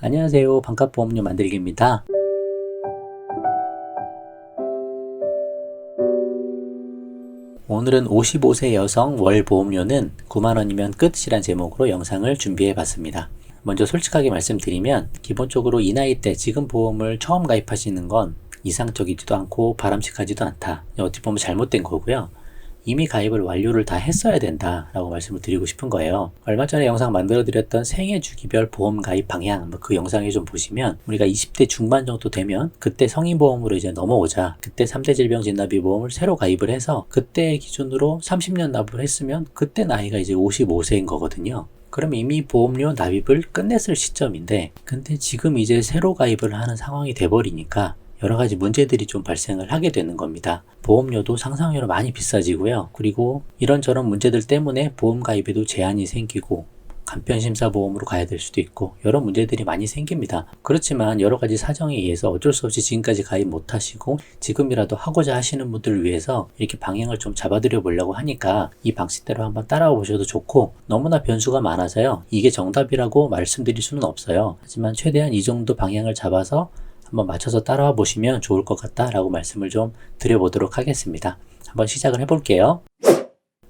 안녕하세요. 반값보험료 만들기입니다. 오늘은 55세 여성 월 보험료는 9만원이면 끝이란 제목으로 영상을 준비해 봤습니다. 먼저 솔직하게 말씀드리면 기본적으로 이 나이 때 지금 보험을 처음 가입하시는 건 이상적이지도 않고 바람직하지도 않다. 어떻게 보면 잘못된 거고요. 이미 가입을 완료를 다 했어야 된다라고 말씀을 드리고 싶은 거예요. 얼마 전에 영상 만들어 드렸던 생애 주기별 보험 가입 방향 그 영상에 좀 보시면 우리가 20대 중반 정도 되면 그때 성인보험으로 이제 넘어오자, 그때 3대 질병 진단비 보험을 새로 가입을 해서 그때 기준으로 30년 납부를 했으면 그때 나이가 이제 55세인 거거든요. 그럼 이미 보험료 납입을 끝냈을 시점인데, 근데 지금 이제 새로 가입을 하는 상황이 돼버리니까 여러 가지 문제들이 좀 발생을 하게 되는 겁니다. 보험료도 상상외로 많이 비싸지고요. 그리고 이런저런 문제들 때문에 보험 가입에도 제한이 생기고 간편심사보험으로 가야 될 수도 있고 여러 문제들이 많이 생깁니다. 그렇지만 여러 가지 사정에 의해서 어쩔 수 없이 지금까지 가입 못 하시고 지금이라도 하고자 하시는 분들을 위해서 이렇게 방향을 좀 잡아드려 보려고 하니까 이 방식대로 한번 따라와 보셔도 좋고, 너무나 변수가 많아서요. 이게 정답이라고 말씀드릴 수는 없어요. 하지만 최대한 이 정도 방향을 잡아서 한번 맞춰서 따라와 보시면 좋을 것 같다라고 말씀을 좀 드려보도록 하겠습니다. 한번 시작을 해볼게요.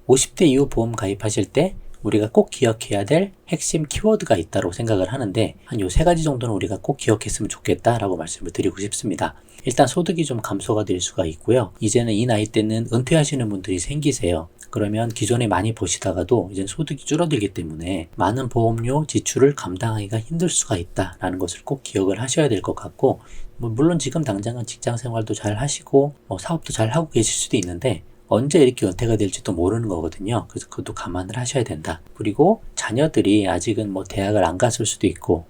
50대 이후 보험 가입하실 때 우리가 꼭 기억해야 될 핵심 키워드가 있다고 생각을 하는데, 한 요 세 가지 정도는 우리가 꼭 기억했으면 좋겠다라고 말씀을 드리고 싶습니다. 일단 소득이 좀 감소가 될 수가 있고요. 이제는 이 나이 때는 은퇴하시는 분들이 생기세요. 그러면 기존에 많이 버시다가도 이제 소득이 줄어들기 때문에 많은 보험료 지출을 감당하기가 힘들 수가 있다라는 것을 꼭 기억을 하셔야 될 것 같고, 물론 지금 당장은 직장 생활도 잘 하시고 사업도 잘 하고 계실 수도 있는데 언제 이렇게 은퇴가 될지도 모르는 거거든요. 그래서 그것도 감안을 하셔야 된다. 그리고 자녀들이 아직은 대학을 안 갔을 수도 있고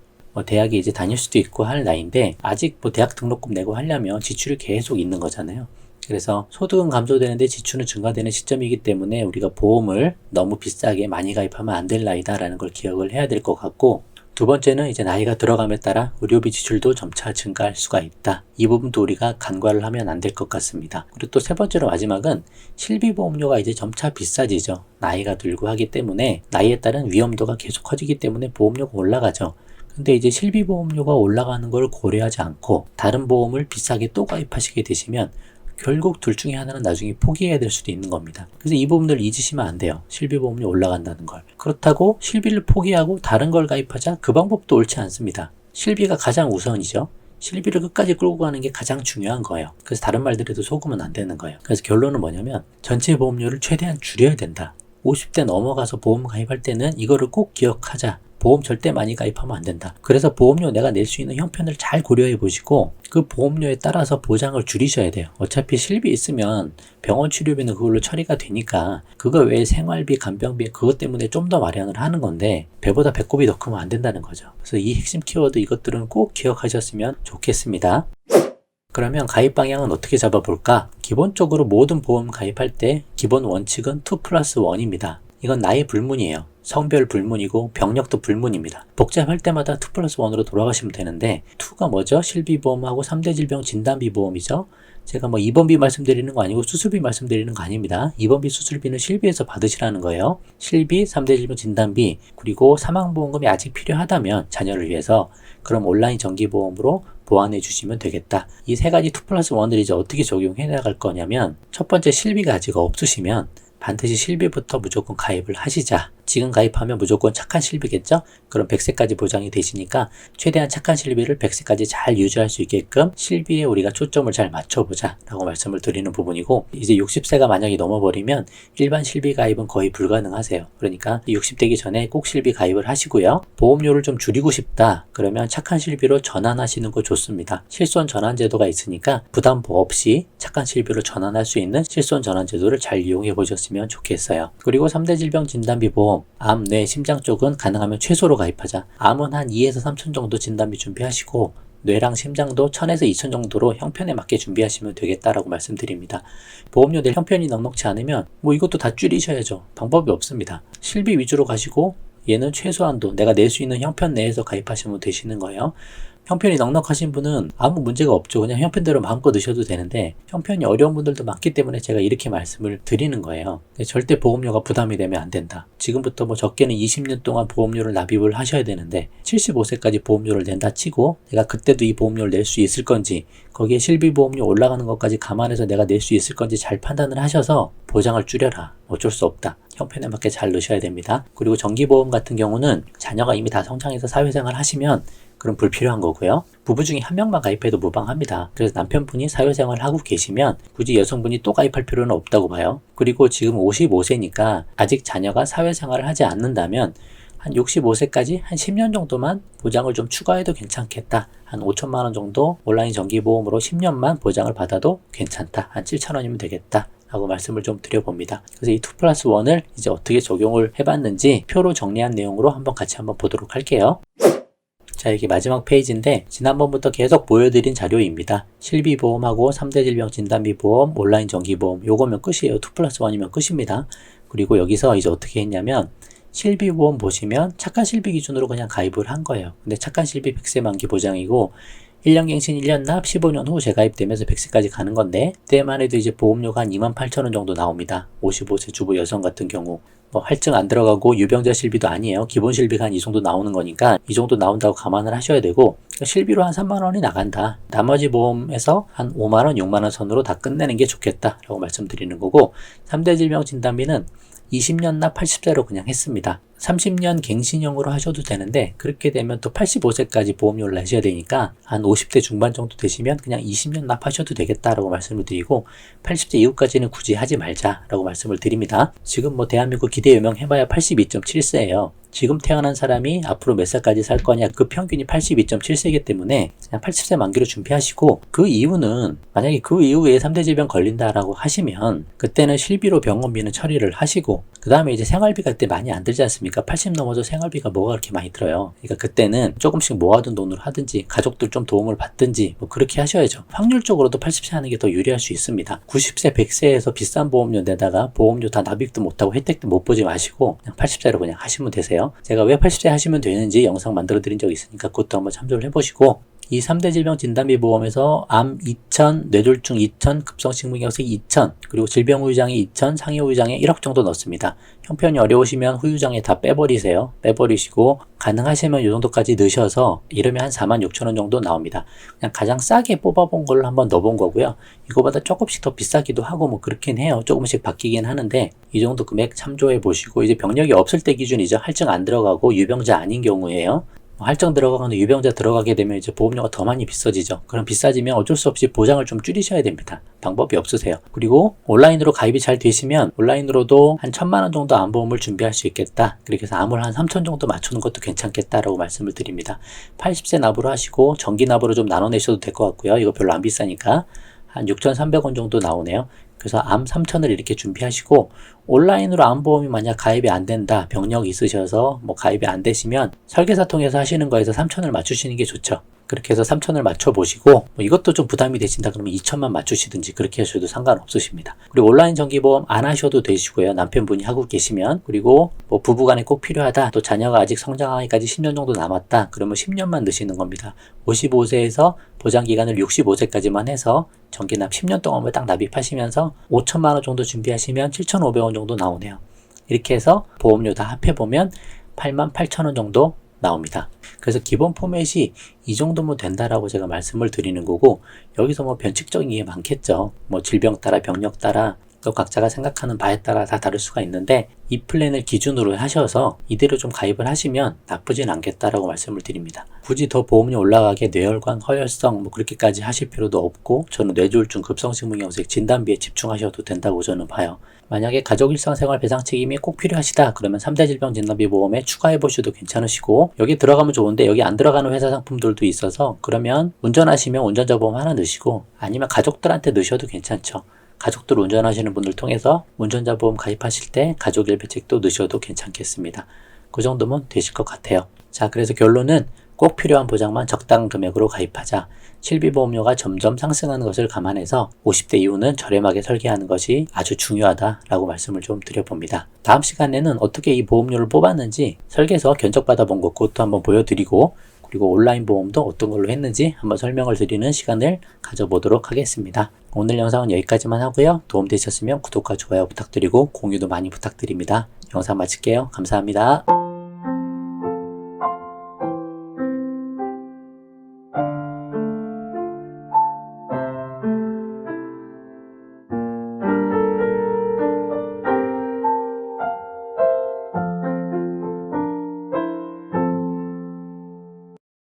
대학에 이제 다닐 수도 있고 할 나이인데, 아직 대학 등록금 내고 하려면 지출이 계속 있는 거잖아요. 그래서 소득은 감소되는데 지출은 증가되는 시점이기 때문에 우리가 보험을 너무 비싸게 많이 가입하면 안 될 나이다라는 걸 기억을 해야 될 것 같고, 두 번째는 이제 나이가 들어감에 따라 의료비 지출도 점차 증가할 수가 있다. 이 부분도 우리가 간과를 하면 안 될 것 같습니다. 그리고 또 세 번째로 마지막은 실비보험료가 이제 점차 비싸지죠. 나이가 들고 하기 때문에 나이에 따른 위험도가 계속 커지기 때문에 보험료가 올라가죠. 근데 이제 실비보험료가 올라가는 걸 고려하지 않고 다른 보험을 비싸게 또 가입하시게 되시면 결국 둘 중에 하나는 나중에 포기해야 될 수도 있는 겁니다. 그래서 이 부분을 잊으시면 안 돼요. 실비보험료 올라간다는 걸. 그렇다고 실비를 포기하고 다른 걸 가입하자, 그 방법도 옳지 않습니다. 실비가 가장 우선이죠. 실비를 끝까지 끌고 가는 게 가장 중요한 거예요. 그래서 다른 말들에도 속으면 안 되는 거예요. 그래서 결론은 뭐냐면 전체 보험료를 최대한 줄여야 된다. 50대 넘어가서 보험 가입할 때는 이거를 꼭 기억하자. 보험 절대 많이 가입하면 안 된다. 그래서 보험료 내가 낼 수 있는 형편을 잘 고려해 보시고 그 보험료에 따라서 보장을 줄이셔야 돼요. 어차피 실비 있으면 병원 치료비는 그걸로 처리가 되니까 그거 외에 생활비, 간병비 그것 때문에 좀 더 마련을 하는 건데 배보다 배꼽이 더 크면 안 된다는 거죠. 그래서 이 핵심 키워드 이것들은 꼭 기억하셨으면 좋겠습니다. 그러면 가입 방향은 어떻게 잡아볼까? 기본적으로 모든 보험 가입할 때 기본 원칙은 2+1입니다. 이건 나이 불문이에요. 성별 불문이고 병력도 불문입니다. 복잡할 때마다 2+1으로 돌아가시면 되는데 2가 뭐죠? 실비보험하고 3대 질병 진단비 보험이죠. 제가 입원비 말씀드리는 거 아니고 수술비 말씀드리는 거 아닙니다. 입원비 수술비는 실비에서 받으시라는 거예요. 실비, 3대 질병 진단비, 그리고 사망보험금이 아직 필요하다면 자녀를 위해서 그럼 온라인 정기보험으로 보완해 주시면 되겠다. 이 세 가지 2+1을 이제 어떻게 적용해 나갈 거냐면, 첫 번째 실비가 아직 없으시면 반드시 실비부터 무조건 가입을 하시자. 지금 가입하면 무조건 착한 실비겠죠? 그럼 100세까지 보장이 되시니까 최대한 착한 실비를 100세까지 잘 유지할 수 있게끔 실비에 우리가 초점을 잘 맞춰보자 라고 말씀을 드리는 부분이고, 이제 60세가 만약에 넘어버리면 일반 실비 가입은 거의 불가능하세요. 그러니까 60되기 전에 꼭 실비 가입을 하시고요. 보험료를 좀 줄이고 싶다 그러면 착한 실비로 전환하시는 거 좋습니다. 실손 전환 제도가 있으니까 부담 없이 착한 실비로 전환할 수 있는 실손 전환 제도를 잘 이용해 보셨으면 좋겠어요. 그리고 3대 질병 진단비 보험, 암, 뇌, 심장 쪽은 가능하면 최소로 가입하자. 암은 한 2에서 3천 정도 진단비 준비하시고 뇌랑 심장도 1000에서 2000 정도로 형편에 맞게 준비하시면 되겠다라고 말씀드립니다. 보험료 낼 형편이 넉넉지 않으면 이것도 다 줄이셔야죠. 방법이 없습니다. 실비 위주로 가시고 얘는 최소한도 내가 낼 수 있는 형편 내에서 가입하시면 되시는 거예요. 형편이 넉넉하신 분은 아무 문제가 없죠. 그냥 형편대로 마음껏 넣으셔도 되는데 형편이 어려운 분들도 많기 때문에 제가 이렇게 말씀을 드리는 거예요. 절대 보험료가 부담이 되면 안 된다. 지금부터 뭐 적게는 20년 동안 보험료를 납입을 하셔야 되는데 75세까지 보험료를 낸다 치고 내가 그때도 이 보험료를 낼 수 있을 건지 거기에 실비보험료 올라가는 것까지 감안해서 내가 낼 수 있을 건지 잘 판단을 하셔서 보장을 줄여라. 어쩔 수 없다. 형편에 맞게 잘 넣으셔야 됩니다. 그리고 정기보험 같은 경우는 자녀가 이미 다 성장해서 사회생활 하시면 그럼 불필요한 거고요. 부부 중에 한 명만 가입해도 무방합니다. 그래서 남편분이 사회생활을 하고 계시면 굳이 여성분이 또 가입할 필요는 없다고 봐요. 그리고 지금 55세니까 아직 자녀가 사회생활을 하지 않는다면 한 65세까지 한 10년 정도만 보장을 좀 추가해도 괜찮겠다. 한 5천만 원 정도 온라인 정기보험으로 10년만 보장을 받아도 괜찮다. 한 7천 원이면 되겠다. 라고 말씀을 좀 드려봅니다. 그래서 이 2+1을 이제 어떻게 적용을 해봤는지 표로 정리한 내용으로 같이 한번 보도록 할게요. 자, 이게 마지막 페이지인데 지난번부터 계속 보여드린 자료입니다. 실비보험하고 3대 질병 진단비 보험, 온라인 정기보험 요거면 끝이에요. 2+1이면 끝입니다. 그리고 여기서 이제 어떻게 했냐면 실비보험 보시면 착한 실비 기준으로 그냥 가입을 한 거예요. 근데 착한 실비 100세 만기 보장이고 1년 갱신 1년 납 15년 후 재가입되면서 100세까지 가는 건데 그때만 해도 이제 보험료가 한 28,000원 정도 나옵니다. 55세 주부 여성 같은 경우 뭐 할증 안 들어가고 유병자 실비도 아니에요. 기본 실비가 한 이 정도 나오는 거니까 이 정도 나온다고 감안을 하셔야 되고 실비로 한 3만 원이 나간다. 나머지 보험에서 한 5만 원, 6만 원 선으로 다 끝내는 게 좋겠다라고 말씀드리는 거고 3대 질병 진단비는 20년 납 80세로 그냥 했습니다. 30년 갱신형으로 하셔도 되는데 그렇게 되면 또 85세까지 보험료를 내셔야 되니까 한 50대 중반 정도 되시면 그냥 20년 납하셔도 되겠다라고 말씀을 드리고 80세 이후까지는 굳이 하지 말자라고 말씀을 드립니다. 지금 뭐 대한민국 기대 요명 해봐야 82.7세예요. 지금 태어난 사람이 앞으로 몇 살까지 살 거냐 그 평균이 82.7세이기 때문에 그냥 80세 만기로 준비하시고 그 이후는 만약에 그 이후에 3대 질병 걸린다라고 하시면 그때는 실비로 병원비는 처리를 하시고 그 다음에 이제 생활비가 그때 많이 안 들지 않습니까? 80 넘어서 생활비가 뭐가 그렇게 많이 들어요. 그러니까 그때는 조금씩 모아둔 돈으로 하든지 가족들 좀 도움을 받든지 뭐 그렇게 하셔야죠. 확률적으로도 80세 하는 게 더 유리할 수 있습니다. 90세 100세에서 비싼 보험료 내다가 보험료 다 납입도 못하고 혜택도 못 보지 마시고 그냥 80세로 그냥 하시면 되세요. 제가 왜 80세 하시면 되는지 영상 만들어 드린 적이 있으니까 그것도 한번 참조를 해보시고 이 3대 질병 진단비 보험에서 암 2,000, 뇌졸중 2,000, 급성식물경색 2,000, 그리고 질병후유장애 2,000, 상해후유장애 1억 정도 넣습니다. 형편이 어려우시면 후유장애 다 빼버리세요. 빼버리시고 가능하시면 이 정도까지 넣으셔서 이러면 한 46,000원 정도 나옵니다. 그냥 가장 싸게 뽑아본 걸로 한번 넣어본 거고요. 이거보다 조금씩 더 비싸기도 하고 뭐 그렇긴 해요. 조금씩 바뀌긴 하는데 이 정도 금액 참조해 보시고 이제 병력이 없을 때 기준이죠. 할증 안 들어가고 유병자 아닌 경우에요. 할증 들어가거나 유병자 들어가게 되면 이제 보험료가 더 많이 비싸지죠. 그럼 비싸지면 어쩔 수 없이 보장을 좀 줄이셔야 됩니다. 방법이 없으세요. 그리고 온라인으로 가입이 잘 되시면 온라인으로도 한 1,000만 원 정도 암보험을 준비할 수 있겠다. 그렇게 해서 암을 한 3,000 정도 맞추는 것도 괜찮겠다라고 말씀을 드립니다. 80세 납으로 하시고 정기 납으로 좀 나눠내셔도 될 것 같고요. 이거 별로 안 비싸니까 한 6,300원 정도 나오네요. 그래서 암 3,000을 이렇게 준비하시고 온라인으로 암보험이 만약 가입이 안 된다, 병력 있으셔서 뭐 가입이 안 되시면 설계사 통해서 하시는 거에서 3,000을 맞추시는 게 좋죠. 그렇게 해서 3,000을 맞춰보시고 뭐 이것도 좀 부담이 되신다 그러면 2,000만 맞추시든지 그렇게 하셔도 상관없으십니다. 그리고 온라인 정기보험 안 하셔도 되시고요. 남편분이 하고 계시면. 그리고 뭐 부부간에 꼭 필요하다, 또 자녀가 아직 성장하기까지 10년 정도 남았다 그러면 10년만 넣으시는 겁니다. 55세에서 보장기간을 65세까지만 해서 정기납 10년 동안을 딱 납입하시면서 5,000만 원 정도 준비하시면 7,500원 정도 나오네요. 이렇게 해서 보험료 다 합해보면 88,000원 정도 나옵니다. 그래서 기본 포맷이 이 정도면 된다라고 제가 말씀을 드리는 거고 여기서 뭐 변칙적인 게 많겠죠. 뭐 질병 따라 병력 따라 또 각자가 생각하는 바에 따라 다 다를 수가 있는데 이 플랜을 기준으로 하셔서 이대로 좀 가입을 하시면 나쁘진 않겠다라고 말씀을 드립니다. 굳이 더 보험료 올라가게 뇌혈관, 허혈성 뭐 그렇게까지 하실 필요도 없고 저는 뇌졸중, 급성식물경색 진단비에 집중하셔도 된다고 저는 봐요. 만약에 가족 일상생활 배상 책임이 꼭 필요하시다 그러면 3대 질병 진단비 보험에 추가해 보셔도 괜찮으시고 여기 들어가면 좋은데 여기 안 들어가는 회사 상품들도 있어서 그러면 운전하시면 운전자 보험 하나 넣으시고 아니면 가족들한테 넣으셔도 괜찮죠. 가족들 운전하시는 분들 통해서 운전자 보험 가입하실 때 가족 일배책도 넣으셔도 괜찮겠습니다. 그 정도면 되실 것 같아요. 자, 그래서 결론은 꼭 필요한 보장만 적당한 금액으로 가입하자. 실비보험료가 점점 상승하는 것을 감안해서 50대 이후는 저렴하게 설계하는 것이 아주 중요하다라고 말씀을 좀 드려봅니다. 다음 시간에는 어떻게 이 보험료를 뽑았는지 설계서 견적받아 본 것 그것도 한번 보여드리고 그리고 온라인 보험도 어떤 걸로 했는지 한번 설명을 드리는 시간을 가져보도록 하겠습니다. 오늘 영상은 여기까지만 하고요. 도움되셨으면 구독과 좋아요 부탁드리고 공유도 많이 부탁드립니다. 영상 마칠게요. 감사합니다.